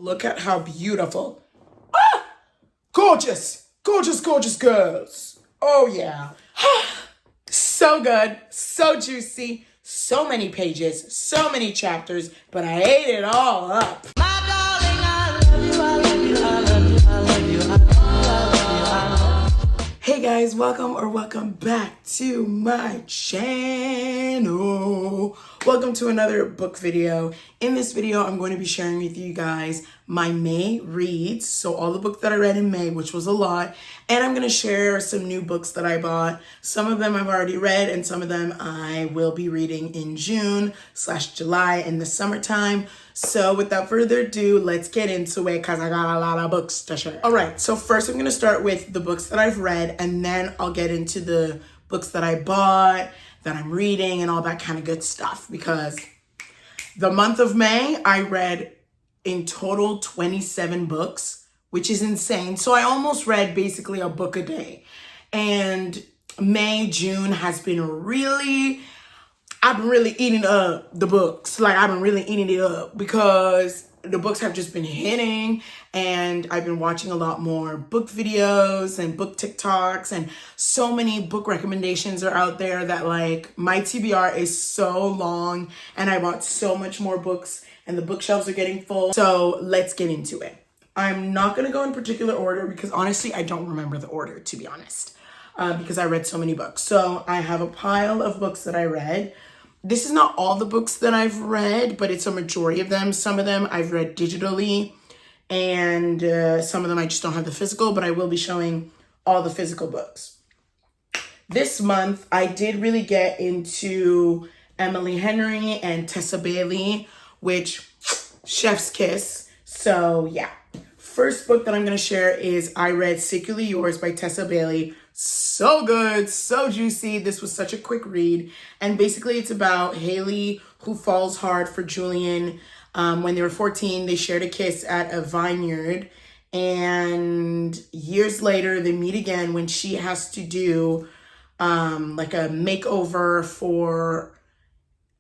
look at how beautiful. Ah! Gorgeous, gorgeous, gorgeous girls. Oh yeah. So good, so juicy, so many pages, so many chapters, but I ate it all up. My darling, I love you, I love you, I love you, I love you, I love you, I love you. Hey guys, welcome back to my channel. Welcome to another book video. In this video, I'm going to be sharing with you guys my May reads. So all the books that I read in May, which was a lot. And I'm going to share some new books that I bought. Some of them I've already read and some of them I will be reading in June/July in the summertime. So without further ado, let's get into it because I got a lot of books to share. All right, so first I'm going to start with the books that I've read and then I'll get into the books that I bought, that I'm reading and all that kind of good stuff because the month of May, I read in total 27 books, which is insane. So I almost read basically a book a day. And May, June has been I've been really eating up the books. Like I've been really eating it up because the books have just been hitting and I've been watching a lot more book videos and book TikToks and so many book recommendations are out there that like my TBR is so long and I bought so much more books and the bookshelves are getting full. So let's get into it. I'm not going to go in particular order because honestly, I don't remember the order to be honest because I read so many books. So I have a pile of books that I read. This is not all the books that I've read, but it's a majority of them. Some of them I've read digitally and some of them I just don't have the physical, but I will be showing all the physical books. This month, I did really get into Emily Henry and Tessa Bailey, which chef's kiss. So yeah, first book that I'm going to share is I read Secretly Yours by Tessa Bailey. So good, so juicy. This was such a quick read. And basically it's about Haley who falls hard for Julian. When they were 14, they shared a kiss at a vineyard. And years later, they meet again when she has to do like a makeover for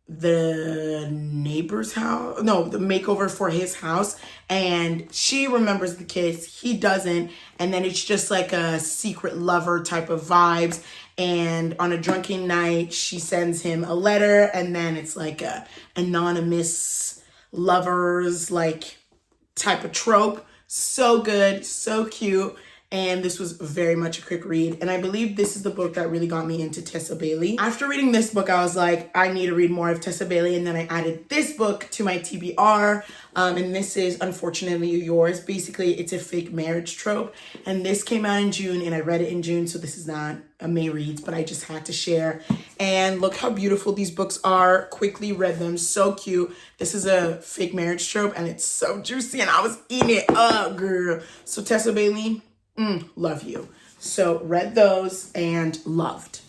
the neighbor's house. No, the makeover for his house. And she remembers the kiss. He doesn't. And then it's just like a secret lover type of vibes. And on a drunken night, she sends him a letter. And then it's like a anonymous lovers like type of trope. So good, so cute. And this was very much a quick read. And I believe this is the book that really got me into Tessa Bailey. After reading this book, I was like, I need to read more of Tessa Bailey. And then I added this book to my TBR. And this is Unfortunately Yours. Basically, it's a fake marriage trope. And this came out in June and I read it in June. So this is not a May reads, but I just had to share. And look how beautiful these books are. Quickly read them. So cute. This is a fake marriage trope and it's so juicy. And I was eating it up, girl. So Tessa Bailey. Love you. So read those and loved.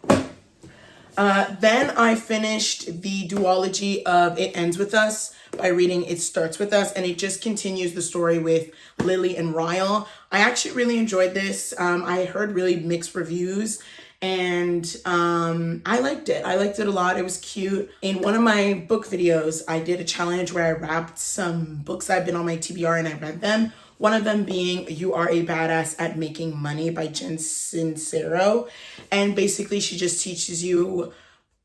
Then I finished the duology of It Ends With Us by reading It Starts With Us. And it just continues the story with Lily and Ryle. I actually really enjoyed this. I heard really mixed reviews. And I liked it. I liked it a lot. It was cute. In one of my book videos, I did a challenge where I wrapped some books that have been on my TBR and I read them. One of them being You Are a Badass at Making Money by Jen Sincero. And basically she just teaches you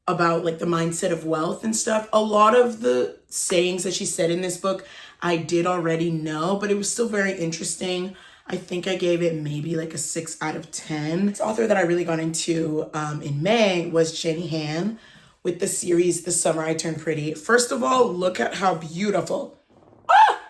about like the mindset of wealth and stuff. A lot of the sayings that she said in this book, I did already know, but it was still very interesting. I think I gave it maybe like a 6 out of 10. The author that I really got into in May was Jenny Han with the series The Summer I Turned Pretty. First of all, look at how beautiful. Ah!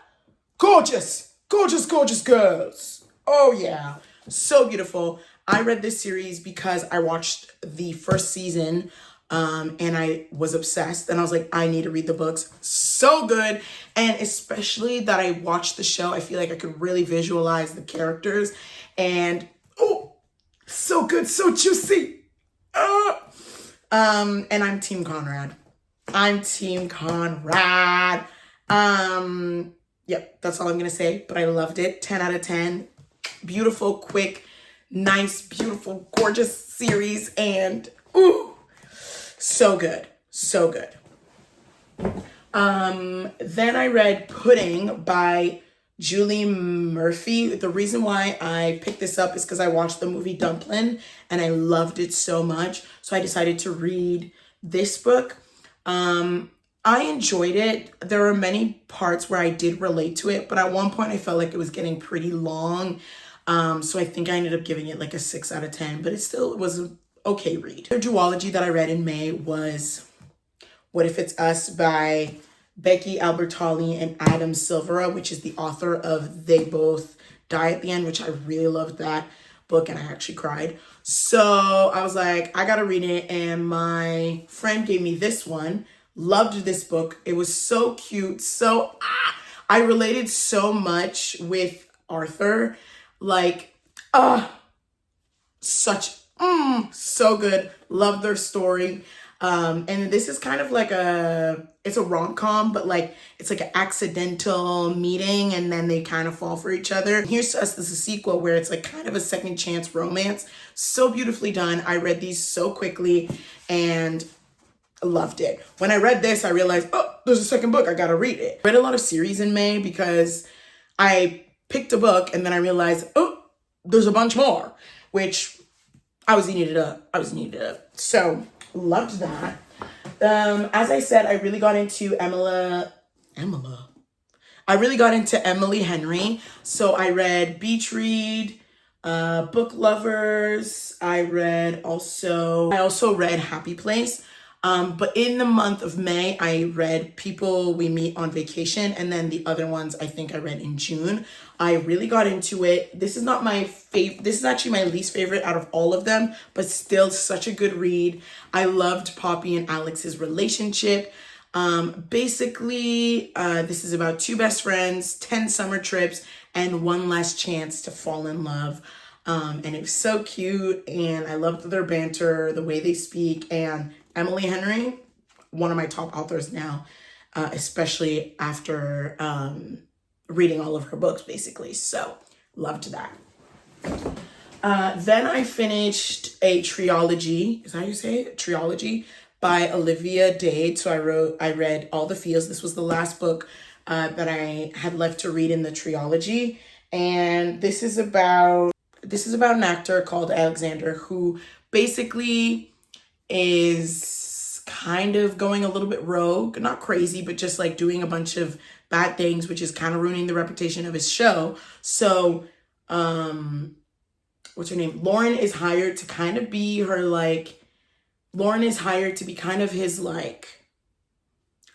Gorgeous. Gorgeous, gorgeous girls. Oh yeah, so beautiful. I read this series because I watched the first season and I was obsessed and I was like, I need to read the books. So good. And especially that I watched the show, I feel like I could really visualize the characters and oh, so good, so juicy. And I'm Team Conrad. I'm Team Conrad. Yep, that's all I'm going to say, but I loved it. 10 out of 10. Beautiful, quick, nice, beautiful, gorgeous series. And, ooh, so good. So good. Then I read Pudding by Julie Murphy. The reason why I picked this up is because I watched the movie Dumpling and I loved it so much. So I decided to read this book. I enjoyed it. There were many parts where I did relate to it, but at one point I felt like it was getting pretty long. So I think I ended up giving it like a 6 out of 10, but it was an okay read. The duology that I read in May was What If It's Us by Becky Albertalli and Adam Silvera, which is the author of They Both Die at the End, which I really loved that book and I actually cried. So I was like, I gotta read it. And my friend gave me this one. Loved this book. It was so cute. I related so much with Arthur. Like, so good. Love their story. And this is kind of like it's a rom-com, but like, it's like an accidental meeting and then they kind of fall for each other. Here's to Us is a sequel where it's like kind of a second chance romance. So beautifully done. I read these so quickly and loved it. When I read this, I realized, oh, there's a second book. I gotta read it. I read a lot of series in May because I picked a book and then I realized, oh, there's a bunch more, which I was eating it up. So loved that. As I said, I really got into Emily Henry. So I read Beach Read, Book Lovers. I also read Happy Place. But in the month of May, I read People We Meet on Vacation, and then the other ones I think I read in June. I really got into it. This is not my favorite. This is actually my least favorite out of all of them, but still such a good read. I loved Poppy and Alex's relationship. Basically, this is about two best friends, 10 summer trips, and one last chance to fall in love. And it was so cute, and I loved their banter, the way they speak, and Emily Henry, one of my top authors now, especially after reading all of her books, basically. So, loved that. Then I finished a trilogy. Is that how you say it? Trilogy by Olivia Dade. So I read All the Feels. This was the last book that I had left to read in the trilogy. And this is about an actor called Alexander who basically is kind of going a little bit rogue, not crazy, but just like doing a bunch of bad things, which is kind of ruining the reputation of his show. So, what's her name? Lauren is hired to kind of be kind of his like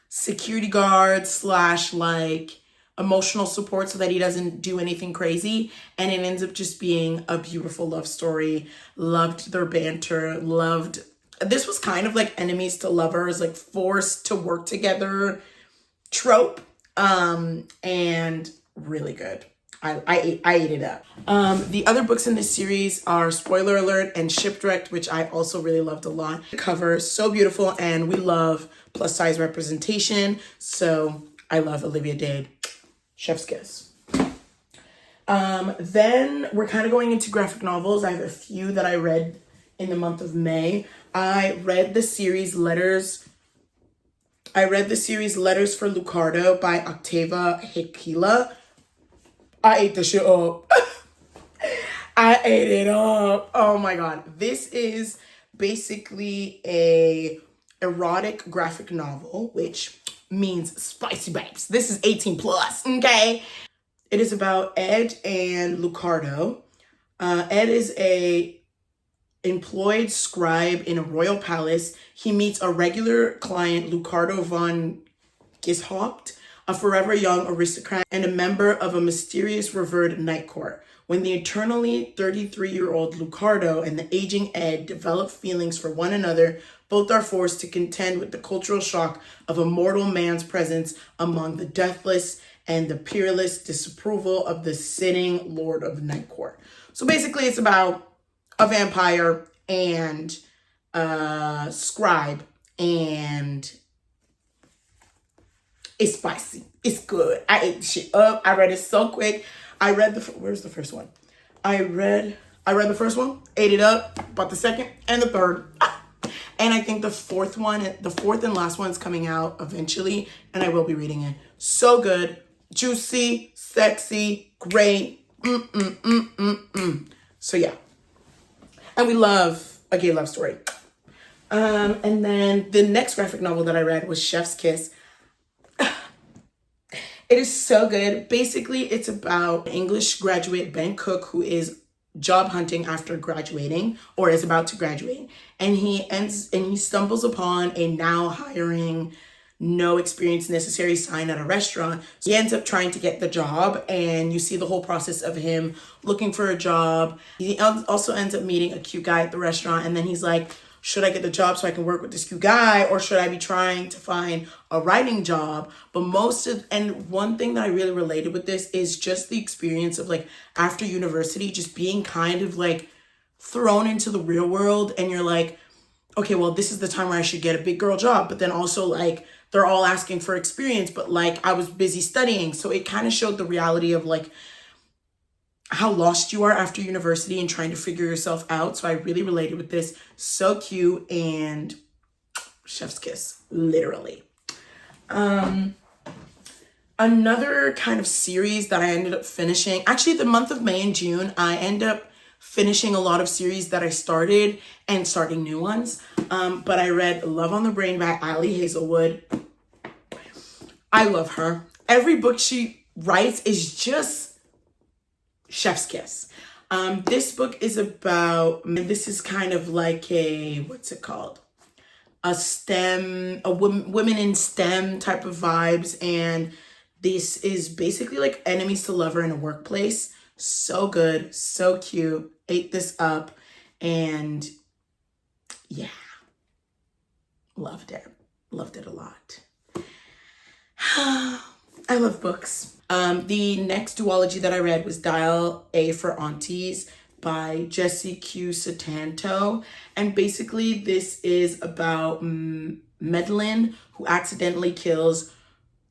security guard / like emotional support so that he doesn't do anything crazy. And it ends up just being a beautiful love story. Loved their banter. This was kind of like enemies to lovers, like forced to work together trope. And really good. I ate it up. The other books in this series are, spoiler alert, and Shipwrecked, which I also really loved a lot. The cover, so beautiful, and we love plus size representation. So I love Olivia Dade. Chef's kiss. Then we're kind of going into graphic novels. I have a few that I read in the month of May. I read the series Letters for Lucardo by Octava Hekila. I ate the shit up. I ate it up. Oh my God. This is basically a erotic graphic novel, which means spicy babes. This is 18 plus, okay? It is about Ed and Lucardo. Ed is a employed scribe in a royal palace. He meets a regular client, Lucardo von Gishaupt, a forever young aristocrat and a member of a mysterious revered night court. When the eternally 33-year-old Lucardo and the aging Ed develop feelings for one another, both are forced to contend with the cultural shock of a mortal man's presence among the deathless and the peerless disapproval of the sitting Lord of Night Court. So basically it's about a vampire and a scribe, and it's spicy. It's good. I ate the shit up. I read it so quick. Where's the first one? I read the first one, ate it up, bought the second and the third. And I think the fourth and last one is coming out eventually, and I will be reading it. So good. juicy, sexy, great. So yeah. And we love a gay love story. And then the next graphic novel that I read was Chef's Kiss. It is so good. Basically, it's about English graduate Ben Cook, who is job hunting after graduating or is about to graduate. And he stumbles upon a now hiring, no experience necessary sign at a restaurant. So he ends up trying to get the job, and you see the whole process of him looking for a job. He also ends up meeting a cute guy at the restaurant, and then he's like, should I get the job so I can work with this cute guy, or should I be trying to find a writing job? But and one thing that I really related with this is just the experience of like after university, just being kind of like thrown into the real world, and you're like, okay, well, this is the time where I should get a big girl job. But then also like they're all asking for experience, but like I was busy studying. So it kind of showed the reality of like how lost you are after university and trying to figure yourself out. So I really related with this. So cute, and chef's kiss, literally. Another kind of series that I ended up finishing, actually the month of May and June, I end up finishing a lot of series that I started and starting new ones. But I read Love on the Brain by Allie Hazelwood. I love her. Every book she writes is just chef's kiss. This book is about, this is kind of like a, what's it called? Women in STEM type of vibes. And this is basically like enemies to lover in a workplace. So good, so cute. Ate this up, and yeah, loved it a lot. I love books. The next duology that I read was Dial A for Aunties by Jessie Q. Satanto. And basically this is about Madeline, who accidentally kills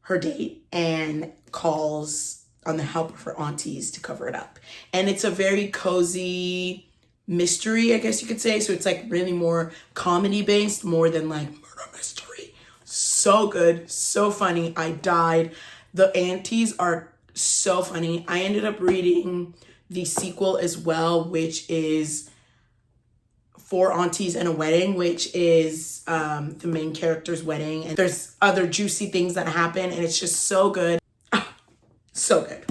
her date and calls on the help of her aunties to cover it up. And it's a very cozy mystery, I guess you could say. So it's like really more comedy based, more than like murder mystery. So good, so funny. I died. The aunties are so funny. I ended up reading the sequel as well, which is Four Aunties and a Wedding, which is the main character's wedding. And there's other juicy things that happen, and it's just so good. So good.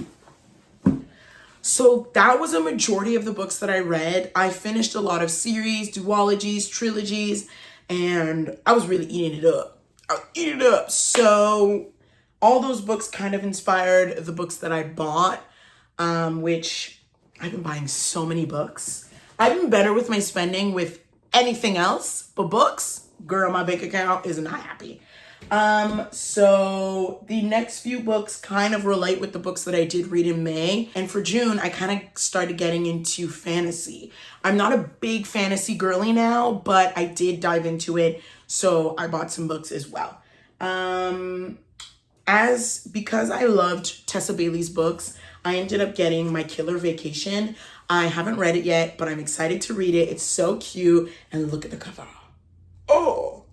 So that was a majority of the books that I read. I finished a lot of series, duologies, trilogies, and I was really eating it up. So all those books kind of inspired the books that I bought, which I've been buying so many books. I've been better with my spending with anything else, but books, girl, my bank account is not happy. So the next few books kind of relate with the books that I did read in May. And for June, I kind of started getting into fantasy. I'm not a big fantasy girly now, but I did dive into it. So I bought some books as well. Because I loved Tessa Bailey's books, I ended up getting My Killer Vacation. I haven't read it yet, but I'm excited to read it. It's so cute. And look at the cover. Oh,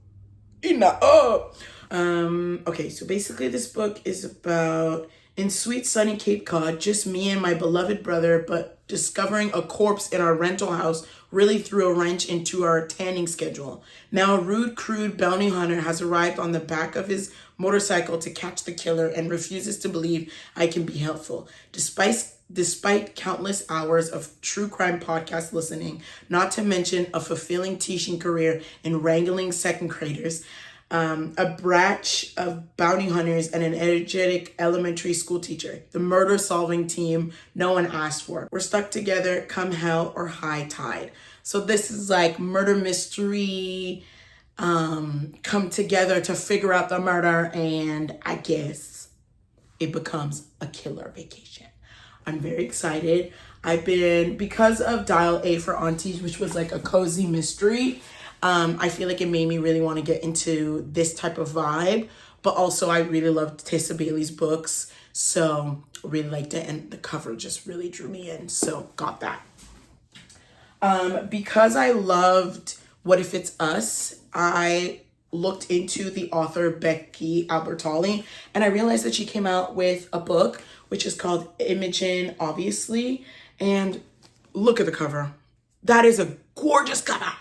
okay, so basically this book is about, in sweet sunny Cape Cod, just me and my beloved brother, but discovering a corpse in our rental house really threw a wrench into our tanning schedule. Now a rude, crude bounty hunter has arrived on the back of his motorcycle to catch the killer and refuses to believe I can be helpful. Despite countless hours of true crime podcast listening, not to mention a fulfilling teaching career in wrangling second graders, a batch of bounty hunters, and an energetic elementary school teacher. The murder-solving team no one asked for. We're stuck together, come hell or high tide. So this is like murder mystery, come together to figure out the murder, and I guess it becomes a killer vacation. I'm very excited. Because of Dial A for Aunties, which was like a cozy mystery, I feel like it made me really want to get into this type of vibe. But also I really loved Tessa Bailey's books, so really liked it, and the cover just really drew me in, so got that. Because I loved What If It's Us, I looked into the author Becky Albertalli, and I realized that she came out with a book which is called Imogen, obviously. And look at the cover. That is a gorgeous cover.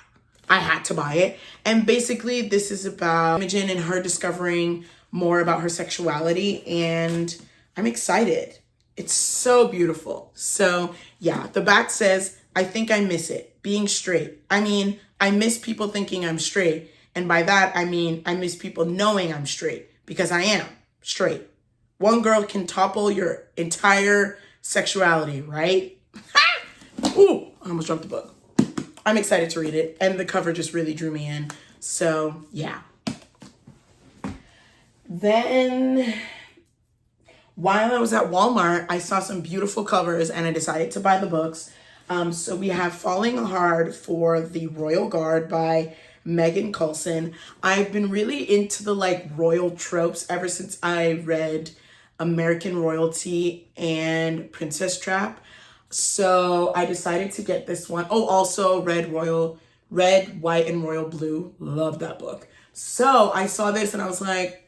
I had to buy it. And basically this is about Imogen and her discovering more about her sexuality, and I'm excited. It's so beautiful. So yeah, the back says, I think I miss it, being straight. I mean, I miss people thinking I'm straight. And by that, I mean, I miss people knowing I'm straight, because I am straight. One girl can topple your entire sexuality, right? Ooh, I almost dropped the book. I'm excited to read it. And the cover just really drew me in. So yeah. Then while I was at Walmart, I saw some beautiful covers and I decided to buy the books. So we have Falling Hard for the Royal Guard by Megan Coulson. I've been really into the like royal tropes ever since I read American Royalty and Princess Trap. So I decided to get this one. Oh, also Red, White, and Royal Blue. Love that book. So I saw this and I was like,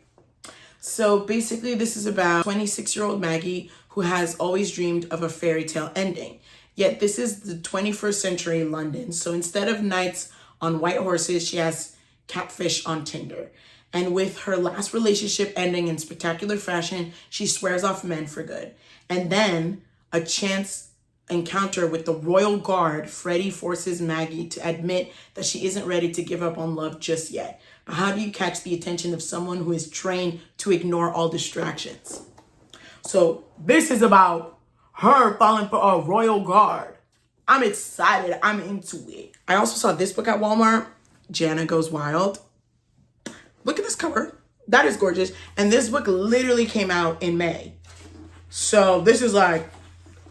so basically this is about 26-year-old Maggie who has always dreamed of a fairy tale ending. Yet this is the 21st century London. So instead of knights on white horses, she has catfish on Tinder. And with her last relationship ending in spectacular fashion, she swears off men for good. And then a chance encounter with the Royal Guard, Freddie forces Maggie to admit that she isn't ready to give up on love just yet. But how do you catch the attention of someone who is trained to ignore all distractions? So this is about her falling for a Royal Guard. I'm excited. I'm into it. I also saw this book at Walmart, Jana Goes Wild. Look at this cover. That is gorgeous. And this book literally came out in May. So this is like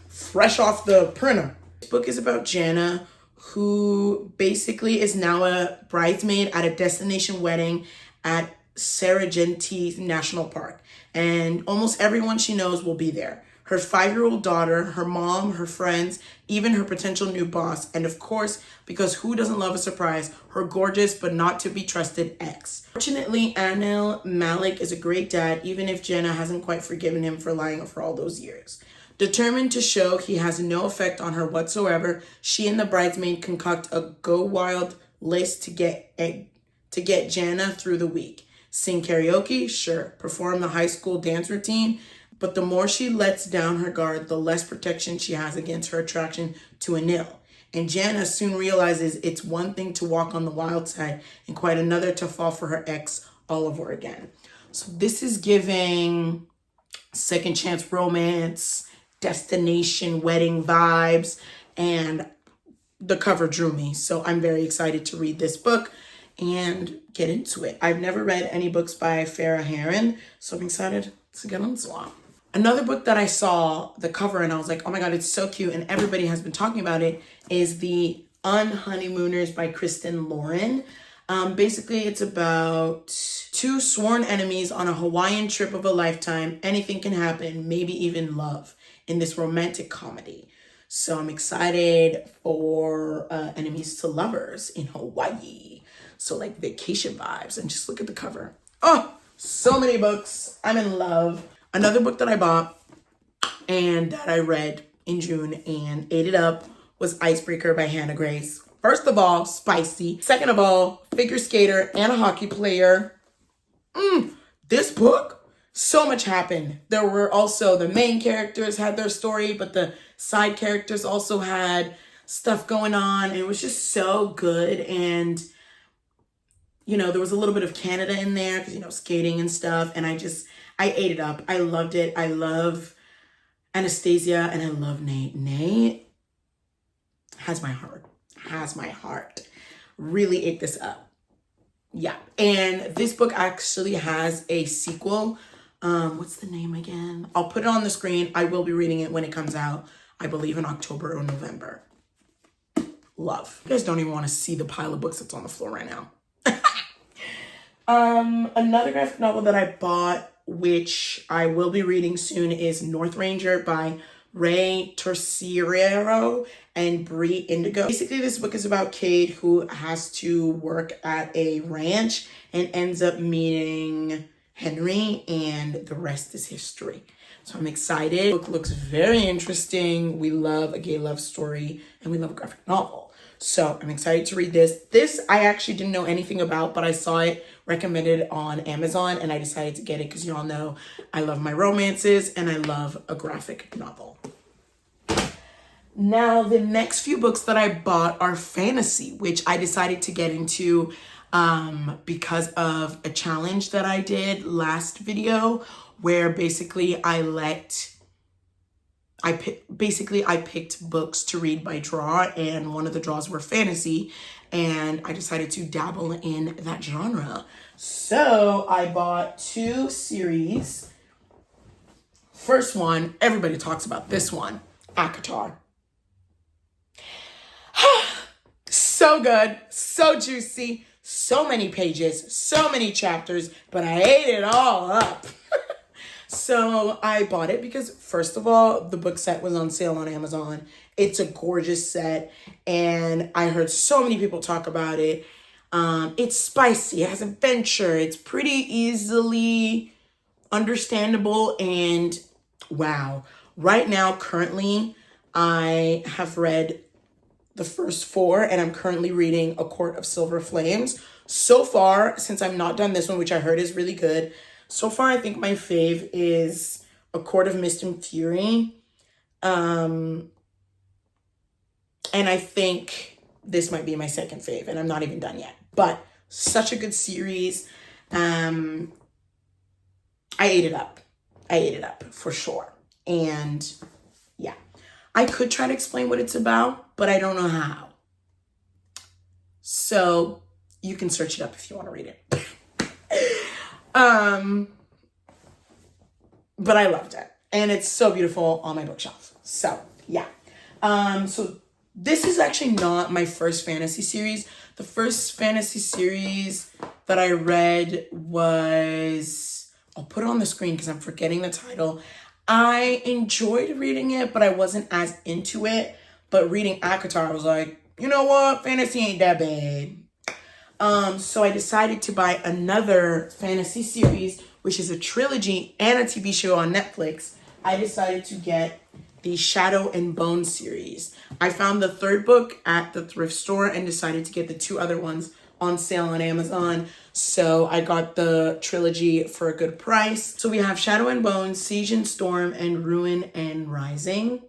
fresh off the printer. This book is about Jana, who basically is now a bridesmaid at a destination wedding at Serengeti National Park. And almost everyone she knows will be there. Her 5-year-old daughter, her mom, her friends, even her potential new boss. And of course, because who doesn't love a surprise, her gorgeous but not to be trusted ex. Fortunately, Anil Malik is a great dad, even if Jenna hasn't quite forgiven him for lying for all those years. Determined to show he has no effect on her whatsoever, she and the bridesmaid concoct a go wild list to get Jana through the week. Sing karaoke? Sure. Perform the high school dance routine? But the more she lets down her guard, the less protection she has against her attraction to Anil. And Jana soon realizes it's one thing to walk on the wild side and quite another to fall for her ex all over again. So this is giving second chance romance, destination wedding vibes, and the cover drew me. So I'm very excited to read this book and get into it. I've never read any books by Farah Heron, so I'm excited to get into it. Another book that I saw the cover and I was like, oh my God, it's so cute, and everybody has been talking about it, is The Unhoneymooners by Kristen Lauren. Basically, it's about two sworn enemies on a Hawaiian trip of a lifetime. Anything can happen, maybe even love, in this romantic comedy. So I'm excited for enemies to lovers in Hawaii. So like vacation vibes, and just look at the cover. Oh, so many books. I'm in love. Another book that I bought and that I read in June and ate it up was Icebreaker by Hannah Grace. First of all, spicy. Second of all, figure skater and a hockey player. This book, so much happened. There were also the main characters had their story, but the side characters also had stuff going on. It was just so good. And, you know, there was a little bit of Canada in there because, you know, skating and stuff. And I ate it up. I loved it. I love Anastasia and I love Nate. Nate has my heart. Has my heart. Really ate this up. Yeah. And this book actually has a sequel. What's the name again? I'll put it on the screen. I will be reading it when it comes out. I believe in October or November. Love. You guys don't even want to see the pile of books that's on the floor right now. Another graphic novel that I bought, which I will be reading soon, is North Ranger by Ray Terciero and Brie Indigo. Basically, this book is about Cade, who has to work at a ranch and ends up meeting Henry, and the rest is history. So I'm excited. The book looks very interesting. We love a gay love story and we love a graphic novel. So I'm excited to read this. This I actually didn't know anything about, but I saw it recommended on Amazon and I decided to get it because y'all know I love my romances and I love a graphic novel. Now, the next few books that I bought are fantasy, which I decided to get into because of a challenge that I did last video, where basically I picked books to read by draw, and one of the draws were fantasy, and I decided to dabble in that genre. So I bought 2 series. First one, everybody talks about this one, ACOTAR. So good, so juicy, so many pages, so many chapters, but I ate it all up. So I bought it because, first of all, the book set was on sale on Amazon. It's a gorgeous set, and I heard so many people talk about it. It's spicy, it has adventure, it's pretty easily understandable, and wow. Right now, currently, I have read the first 4, and I'm currently reading A Court of Silver Flames. So far, since I'm not done this one, which I heard is really good, so far I think my fave is A Court of Mist and Fury. And I think this might be my second fave, and I'm not even done yet. But such a good series. I ate it up. I ate it up for sure. And yeah, I could try to explain what it's about, but I don't know how. So you can search it up if you want to read it. But I loved it, and it's so beautiful on my bookshelf. So yeah. So this is actually not my first fantasy series. The first fantasy series that I read was, I'll put it on the screen because I'm forgetting the title. I enjoyed reading it, but I wasn't as into it. But reading ACOTAR, I was like, you know what? Fantasy ain't that bad. So I decided to buy another fantasy series, which is a trilogy and a TV show on Netflix. I decided to get the Shadow and Bone series. I found the 3rd book at the thrift store and decided to get the 2 other ones on sale on Amazon. So I got the trilogy for a good price. So we have Shadow and Bone, Siege and Storm, and Ruin and Rising,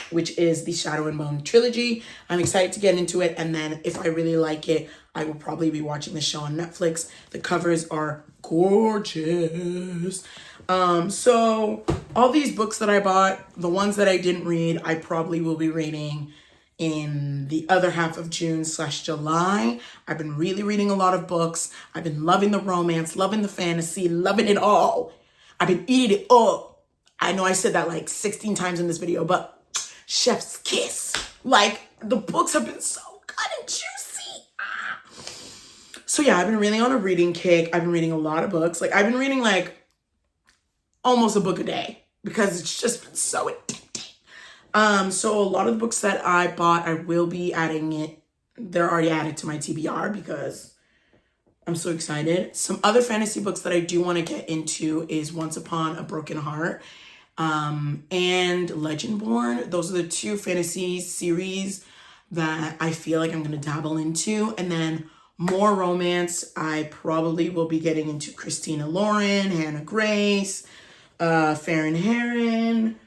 which is the Shadow and Bone trilogy. I'm excited to get into it, and then if I really like it, I will probably be watching the show on Netflix. The covers are gorgeous. So all these books that I bought, the ones that I didn't read, I probably will be reading in the other half of June/July. I've been really reading a lot of books. I've been loving the romance, loving the fantasy, loving it all. I've been eating it up. I know I said that like 16 times in this video, but chef's kiss. Like, the books have been so good and juicy. So yeah, I've been really on a reading kick. I've been reading a lot of books. Like, I've been reading like almost a book a day because it's just been so addicting. So a lot of the books that I bought, I will be adding it. They're already added to my TBR because I'm so excited. Some other fantasy books that I do want to get into is Once Upon a Broken Heart and Legendborn. Those are the 2 fantasy series that I feel like I'm going to dabble into. And then more romance, I probably will be getting into Christina Lauren, Hannah Grace, Farron Heron.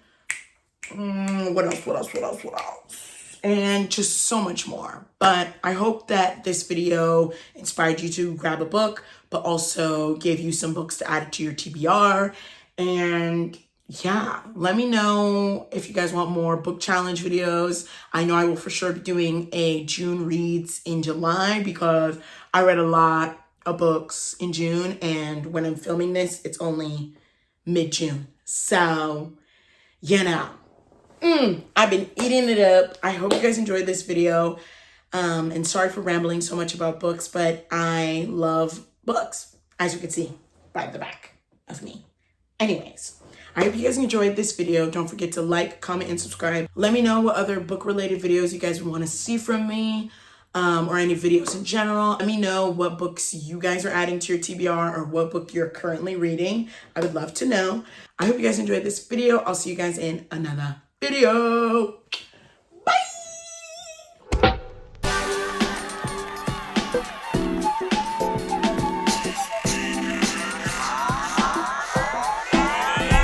What else? And just so much more. But I hope that this video inspired you to grab a book, but also gave you some books to add to your TBR. And yeah, let me know if you guys want more book challenge videos. I know I will for sure be doing a June reads in July because I read a lot of books in June, and when I'm filming this, it's only mid-June. So, you know, I've been eating it up. I hope you guys enjoyed this video. And sorry for rambling so much about books, but I love books, as you can see by the back of me. Anyways, I hope you guys enjoyed this video. Don't forget to like, comment, and subscribe. Let me know what other book-related videos you guys want to see from me, or any videos in general. Let me know what books you guys are adding to your TBR or what book you're currently reading. I would love to know. I hope you guys enjoyed this video. I'll see you guys in another video.